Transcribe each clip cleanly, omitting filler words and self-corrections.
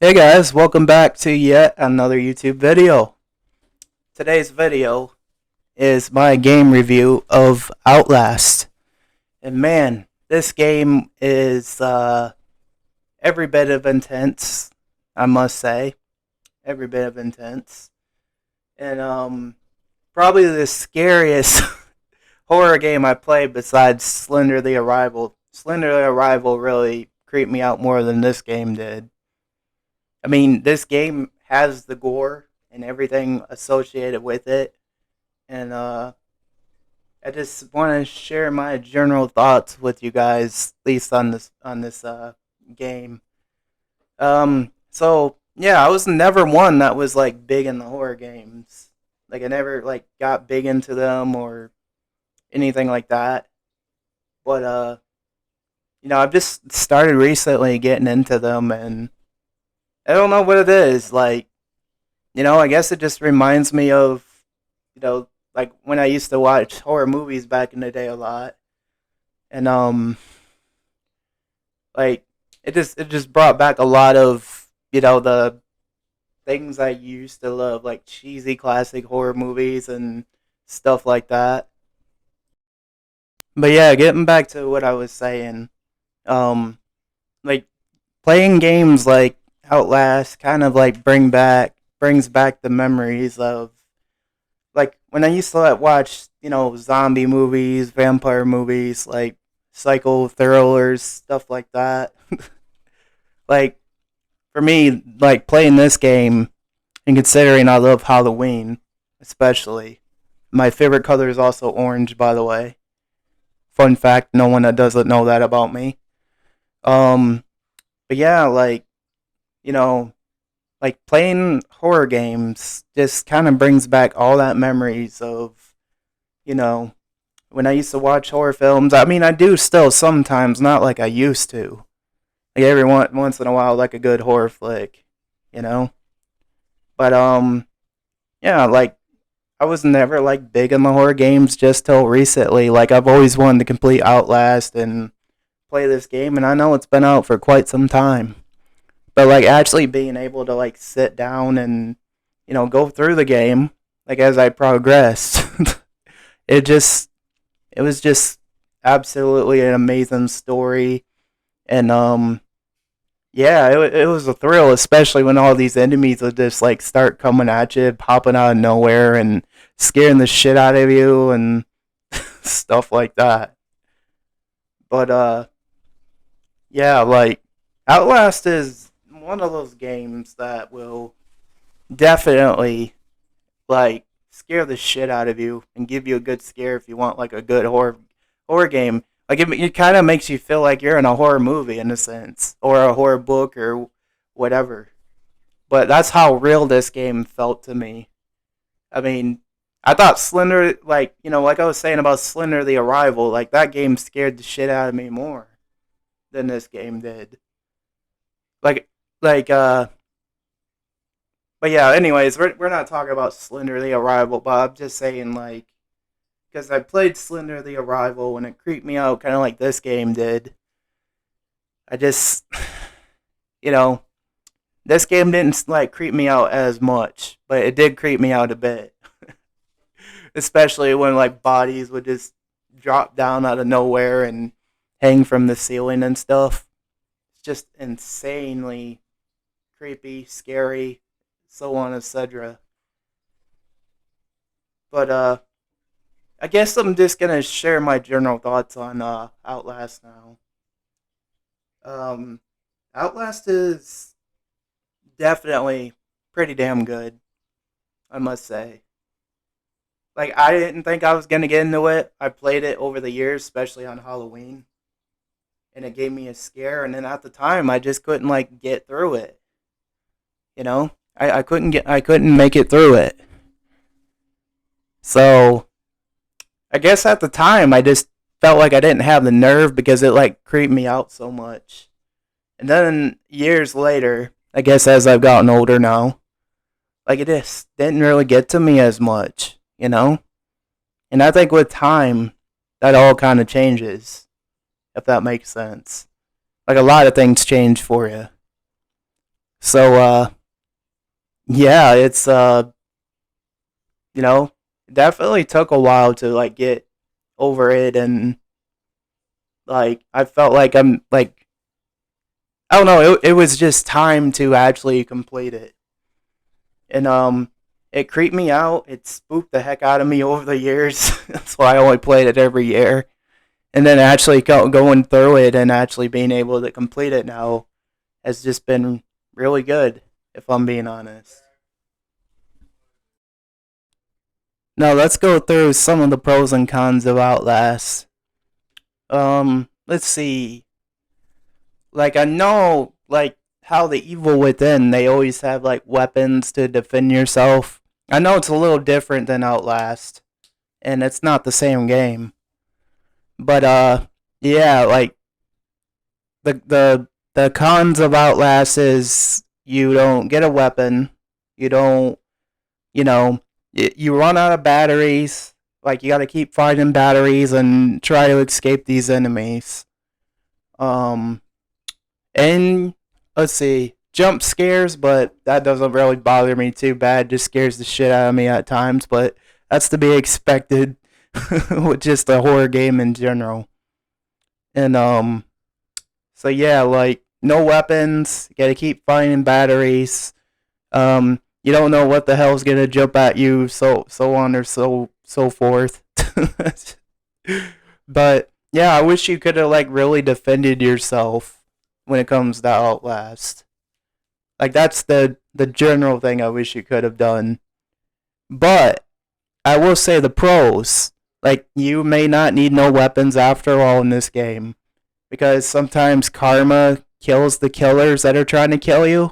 Hey guys, welcome back to yet another YouTube video. Today's video is my game review of Outlast. And man, this game is every bit of intense, I must say. Every bit of intense. And probably the scariest horror game I played besides Slender the Arrival. Slender the Arrival really creeped me out more than this game did. I mean, this game has the gore and everything associated with it, and I just want to share my general thoughts with you guys, at least on this game. So yeah, I was never one that was like big in the horror games. Like I never like got big into them or anything like that. But I've just started recently getting into them, and I don't know what it is. Like I guess it just reminds me of, like when I used to watch horror movies back in the day a lot, and like it just brought back a lot of the things I used to love, like cheesy classic horror movies and stuff like that. But yeah, getting back to what I was saying, um, like playing games like Outlast kind of like brings back the memories of like when I used to like, watch, zombie movies, vampire movies, like psycho thrillers, stuff like that. Like for me, like playing this game and considering I love Halloween, especially. My favorite color is also orange, by the way. Fun fact, no one that doesn't know that about me. Um, but yeah, you know, like playing horror games just kind of brings back all that memories of, you know, when I used to watch horror films. I mean, I do still sometimes, not like I used to. Like every once in a while, like a good horror flick, you know. But yeah, like I was never like big in the horror games just till recently. Like I've always wanted to complete Outlast and play this game, and I know it's been out for quite some time. But like actually being able to like sit down and go through the game like as I progressed, it just it was just absolutely an amazing story. And yeah, it was a thrill, especially when all these enemies would just like start coming at you, popping out of nowhere and scaring the shit out of you and stuff like that. But yeah, like Outlast is one of those games that will definitely like scare the shit out of you and give you a good scare if you want like a good horror game. Like it kind of makes you feel like you're in a horror movie in a sense, or a horror book or whatever. But that's how real this game felt to me. I mean, I thought Slender, like like I was saying about Slender the Arrival, like that game scared the shit out of me more than this game did. Like like but yeah, anyways, we're not talking about Slender the Arrival, but I'm just saying, like, because I played Slender the Arrival and it creeped me out kind of like this game did. I just, you know, this game didn't like creep me out as much, but it did creep me out a bit. Especially when like bodies would just drop down out of nowhere and hang from the ceiling and stuff. It's just insanely creepy, scary, so on, etc. But I guess I'm just gonna share my general thoughts on Outlast now. Um, Outlast is definitely pretty damn good, I must say. Like I didn't think I was gonna get into it. I played it over the years, especially on Halloween, and it gave me a scare. And then at the time, I just couldn't like get through it. I couldn't make it through it. So I guess at the time, I just felt like I didn't have the nerve because it like creeped me out so much. And then years later, I guess as I've gotten older now, like it just didn't really get to me as much. And I think with time, that all kind of changes, if that makes sense. Like a lot of things change for you. So yeah, it's you know, definitely took a while to like get over it, and like I felt like I'm like I don't know, it was just time to actually complete it. And it creeped me out. It spooked the heck out of me over the years. That's why I only played it every year. And then actually going through it and actually being able to complete it now has just been really good, if I'm being honest. Now let's go through some of the pros and cons of Outlast. Let's see. Like I know, like how the evil within, they always have like weapons to defend yourself. I know it's a little different than Outlast, and it's not the same game. But yeah, like the cons of Outlast is you don't get a weapon, you don't, you know, you run out of batteries. Like you got to keep finding batteries and try to escape these enemies. Um, and let's see, jump scares, but that doesn't really bother me too bad. Just scares the shit out of me at times, but that's to be expected with just a horror game in general. And so yeah, like no weapons, you gotta keep finding batteries. You don't know what the hell's gonna jump at you, so on or so forth. But yeah, I wish you could have like really defended yourself when it comes to Outlast. Like that's the general thing I wish you could have done. But I will say the pros. Like you may not need no weapons after all in this game, because sometimes karma kills the killers that are trying to kill you,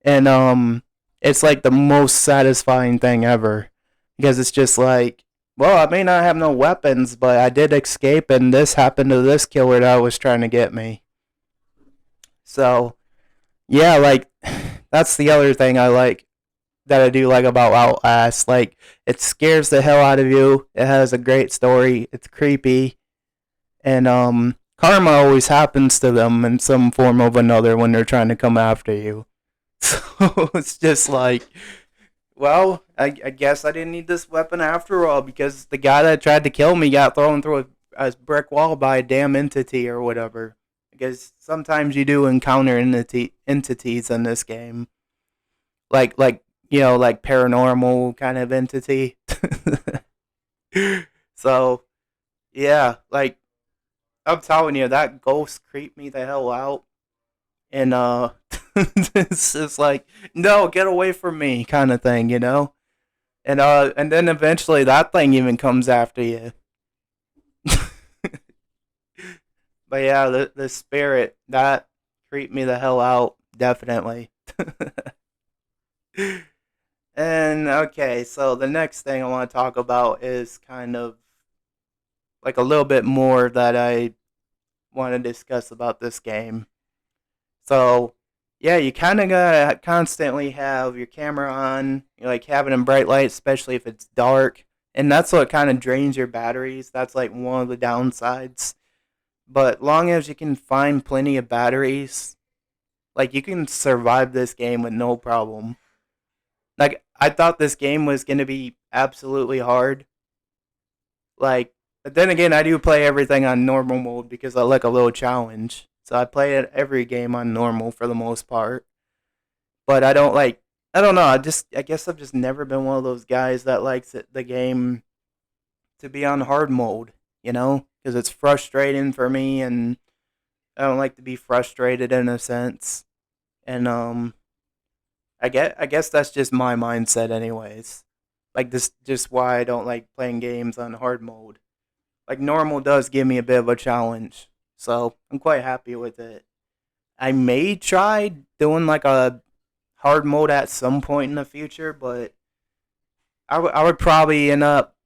and it's like the most satisfying thing ever, because it's just like, well, I may not have no weapons, but I did escape, and this happened to this killer that was trying to get me. So yeah, like that's the other thing I like, that I do like about Outlast. Like it scares the hell out of you. It has a great story. It's creepy, and karma always happens to them in some form of another when they're trying to come after you. So it's just like, well, I guess I didn't need this weapon after all, because the guy that tried to kill me got thrown through a brick wall by a damn entity or whatever. Because sometimes you do encounter entities in this game, like like paranormal kind of entity. So yeah, like I'm telling you, that ghost creeped me the hell out, and it's just like, no, get away from me, kind of thing, you know. And then eventually that thing even comes after you. But yeah, the spirit that creeped me the hell out, definitely. And okay, so the next thing I want to talk about is kind of like a little bit more that I want to discuss about this game. So, yeah, you kind of gotta constantly have your camera on, like having in bright light, especially if it's dark. And that's what kind of drains your batteries. That's like one of the downsides. But long as you can find plenty of batteries, like you can survive this game with no problem. Like I thought this game was gonna be absolutely hard. Like, but then again, I do play everything on normal mode because I like a little challenge. So I play it every game on normal for the most part. But I don't like. I don't know. I guess I've just never been one of those guys that likes the game to be on hard mode. You know, because it's frustrating for me, and I don't like to be frustrated in a sense. And I guess that's just my mindset, anyways. Like this, just why I don't like playing games on hard mode. Like normal does give me a bit of a challenge, so I'm quite happy with it. I may try doing like a hard mode at some point in the future, but I would probably end up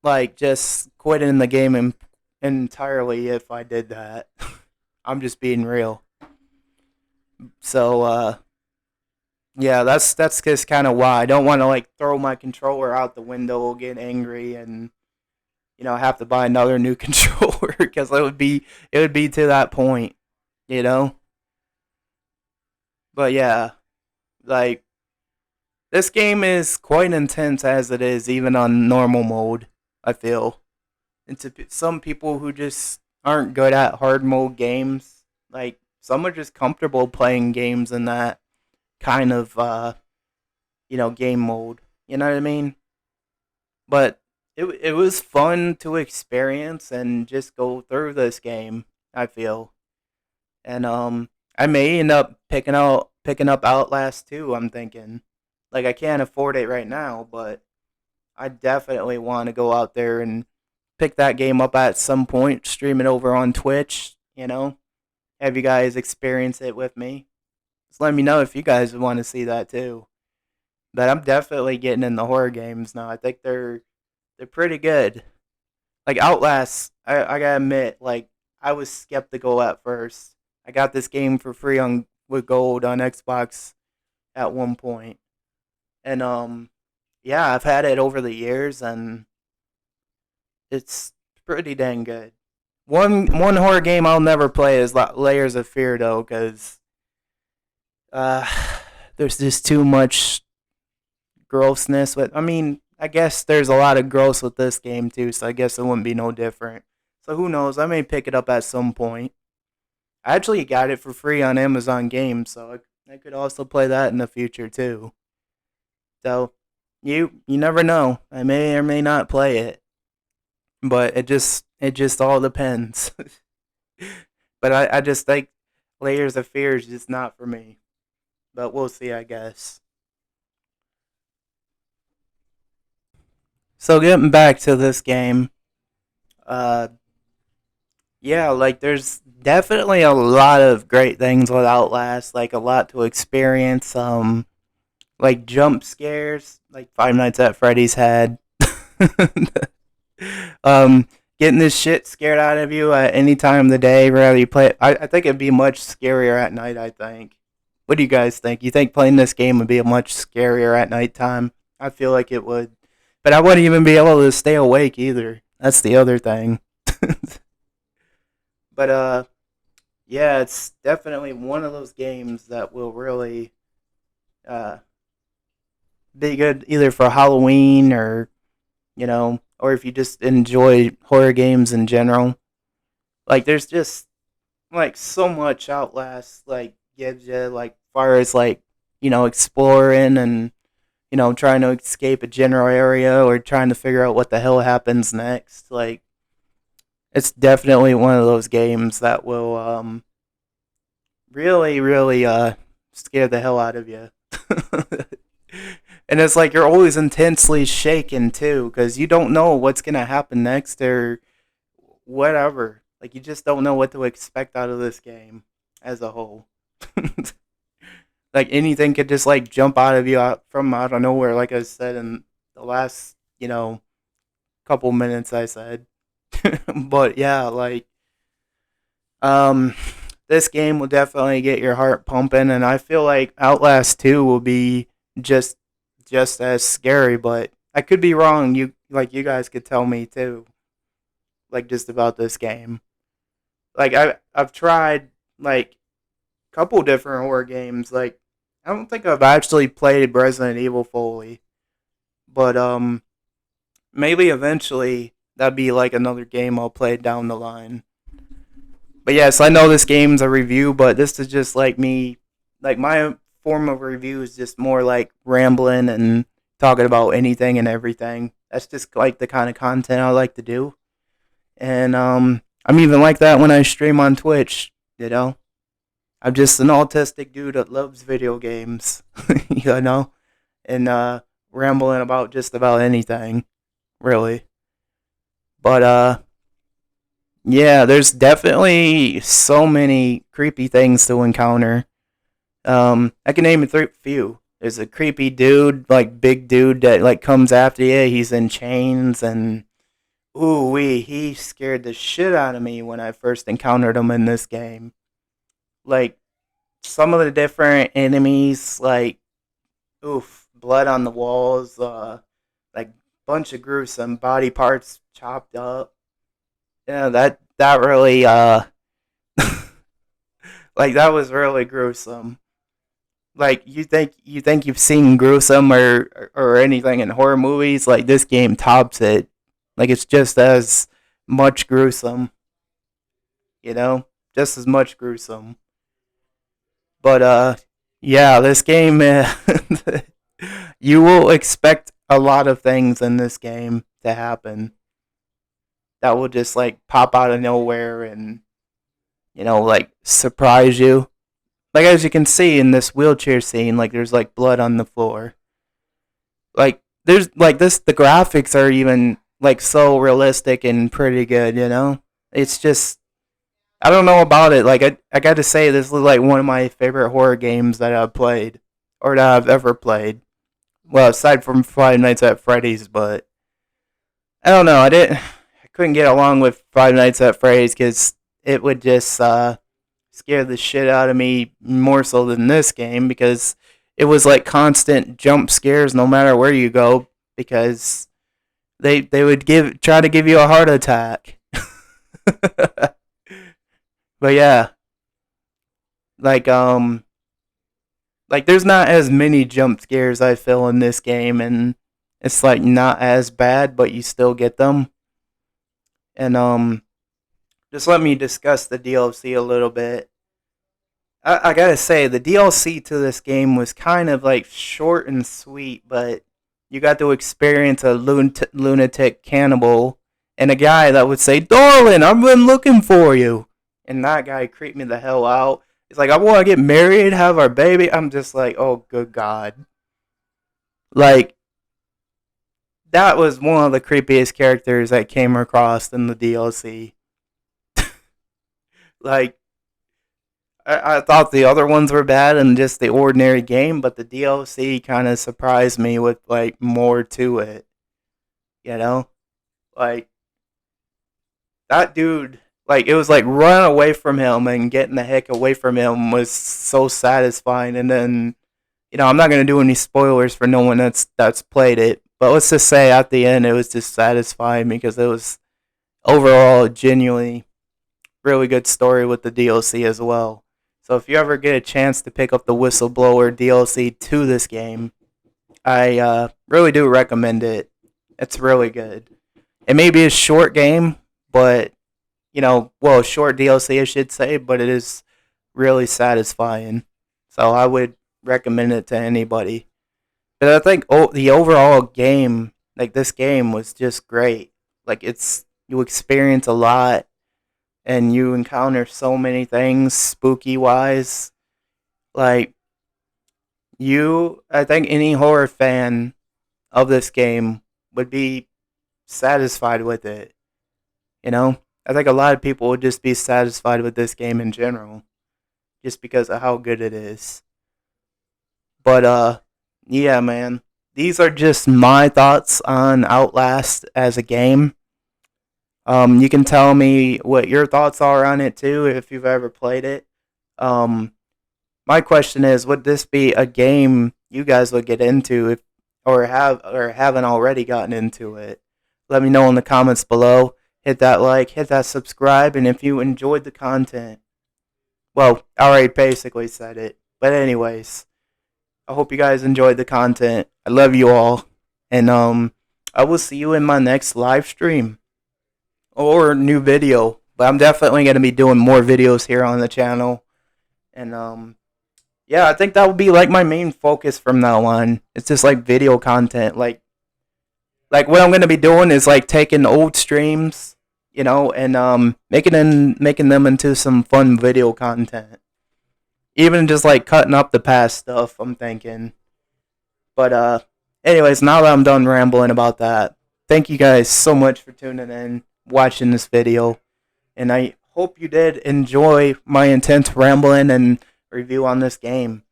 like just quitting the game entirely if I did that. I'm just being real. So yeah, that's just kind of why I don't want to like throw my controller out the window, get angry, and have to buy another new controller, because it would be to that point, you know. But yeah. Like, this game is quite intense as it is, even on normal mode, I feel. And to some people who just aren't good at hard mode games, like, some are just comfortable playing games in that kind of, game mode. You know what I mean? But it was fun to experience and just go through this game, I feel. And I may end up picking up Outlast too, I'm thinking. Like, I can't afford it right now, but I definitely want to go out there and pick that game up at some point, stream it over on Twitch. Have you guys experience it with me? Just let me know if you guys want to see that too. But I'm definitely getting in the horror games now. I think they're pretty good. Like Outlast, I gotta admit, like, I was skeptical at first. I got this game for free on with gold on Xbox at one point, and yeah, I've had it over the years, and it's pretty dang good. One horror game I'll never play is Layers of Fear though, because uh, there's just too much grossness. But I mean, I guess there's a lot of gross with this game too, so I guess it wouldn't be no different. So who knows? I may pick it up at some point. I actually got it for free on Amazon Games, so I could also play that in the future too. So you never know. I may or may not play it, but it just all depends. But I just think Layers of Fear is just not for me. But we'll see, I guess. So getting back to this game, uh, yeah, like there's definitely a lot of great things with Outlast, like a lot to experience. Like jump scares, like Five Nights at Freddy's had. um, Getting this shit scared out of you at any time of the day, whether you play it. I think it'd be much scarier at night. I think. What do you guys think? You think playing this game would be much scarier at nighttime? I feel like it would, but I wouldn't even be able to stay awake either. That's the other thing. But yeah, it's definitely one of those games that will really uh be good either for Halloween or if you just enjoy horror games in general. Like, there's just like so much Outlast like gives you, like far as like exploring and trying to escape a general area or trying to figure out what the hell happens next. Like, it's definitely one of those games that will really really scare the hell out of you. And it's like you're always intensely shaken too, because you don't know what's gonna happen next or whatever. Like, you just don't know what to expect out of this game as a whole. Like, anything could just like jump out of you from out of nowhere. Like I said in the last couple minutes, I said. But yeah, like um, this game will definitely get your heart pumping, and I feel like Outlast 2 will be just just as scary. But I could be wrong. You guys could tell me too, like just about this game. Like, I've tried like a couple different horror games. Like, I don't think I've actually played Resident Evil fully, but maybe eventually that'd be like another game I'll play down the line. But yes, I know this game's a review, but this is just like me. Like, my form of review is just more like rambling and talking about anything and everything. That's just like the kind of content I like to do. And I'm even like that when I stream on Twitch. You know, I'm just an autistic dude that loves video games. you know, and rambling about just about anything, really. But yeah, there's definitely so many creepy things to encounter. I can name a few. There's a creepy dude, like big dude that like comes after you. He's in chains, and ooh wee, he scared the shit out of me when I first encountered him in this game. Like, some of the different enemies, like oof, blood on the walls, like bunch of gruesome body parts chopped up. Yeah, that really like that was really gruesome. Like you think you've seen gruesome or anything in horror movies, like this game tops it. Like it's just as much gruesome, you know? Just as much gruesome. But yeah, this game you will expect a lot of things in this game to happen that will just like pop out of nowhere and like surprise you. Like as you can see in this wheelchair scene, like there's like blood on the floor. Like there's like this the graphics are even like so realistic and pretty good, you know? It's just I don't know about it. Like I got to say this is like one of my favorite horror games that I've played or that I've ever played. Well, aside from Five Nights at Freddy's, but I don't know. I couldn't get along with Five Nights at Freddy's cuz it would just scare the shit out of me more so than this game because it was like constant jump scares no matter where you go because they would try to give you a heart attack. But yeah, like like there's not as many jump scares I feel in this game and it's like not as bad but you still get them. And just let me discuss the DLC a little bit. I gotta say, the DLC to this game was kind of like short and sweet, but you got to experience a lunatic cannibal and a guy that would say, "Darling, I've been looking for you," and that guy creeped me the hell out. He's like, "I want to get married, have our baby." I'm just like, "Oh, good God!" Like that was one of the creepiest characters I came across in the DLC. Like I thought the other ones were bad and just the ordinary game, but the DLC kind of surprised me with like more to it. You know, like that dude, like it was like running away from him and getting the heck away from him was so satisfying. And then, I'm not gonna do any spoilers for no one that's played it, but let's just say at the end it was just satisfying because it was overall a genuinely really good story with the DLC as well. So if you ever get a chance to pick up the Whistleblower DLC to this game, I really do recommend it. It's really good. It may be a short game, but well, a short DLC I should say, but it is really satisfying. So I would recommend it to anybody. But I think the overall game, like this game, was just great. Like you experience a lot and you encounter so many things spooky wise. Like I think any horror fan of this game would be satisfied with it. You know, I think a lot of people would just be satisfied with this game in general, just because of how good it is. But yeah, man, these are just my thoughts on Outlast as a game. You can tell me what your thoughts are on it too if you've ever played it. Um, my question is, would this be a game you guys would get into if or haven't already gotten into it? Let me know in the comments below. Hit that like, hit that subscribe, and if you enjoyed the content, well, I already basically said it. But anyways, I hope you guys enjoyed the content. I love you all, and I will see you in my next live stream or new video. But I'm definitely gonna be doing more videos here on the channel, and yeah, I think that would be like my main focus from now on. It's just like video content. Like what I'm gonna be doing is like taking old streams, and making them into some fun video content. Even just like cutting up the past stuff, I'm thinking. But anyways, now that I'm done rambling about that, thank you guys so much for tuning in, watching this video, and I hope you did enjoy my intense rambling and review on this game.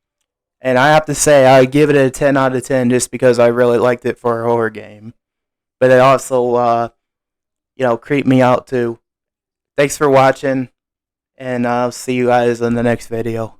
And I have to say, I give it a 10 out of 10 just because I really liked it for a horror game. But it also, creeped me out too. Thanks for watching, and I'll see you guys in the next video.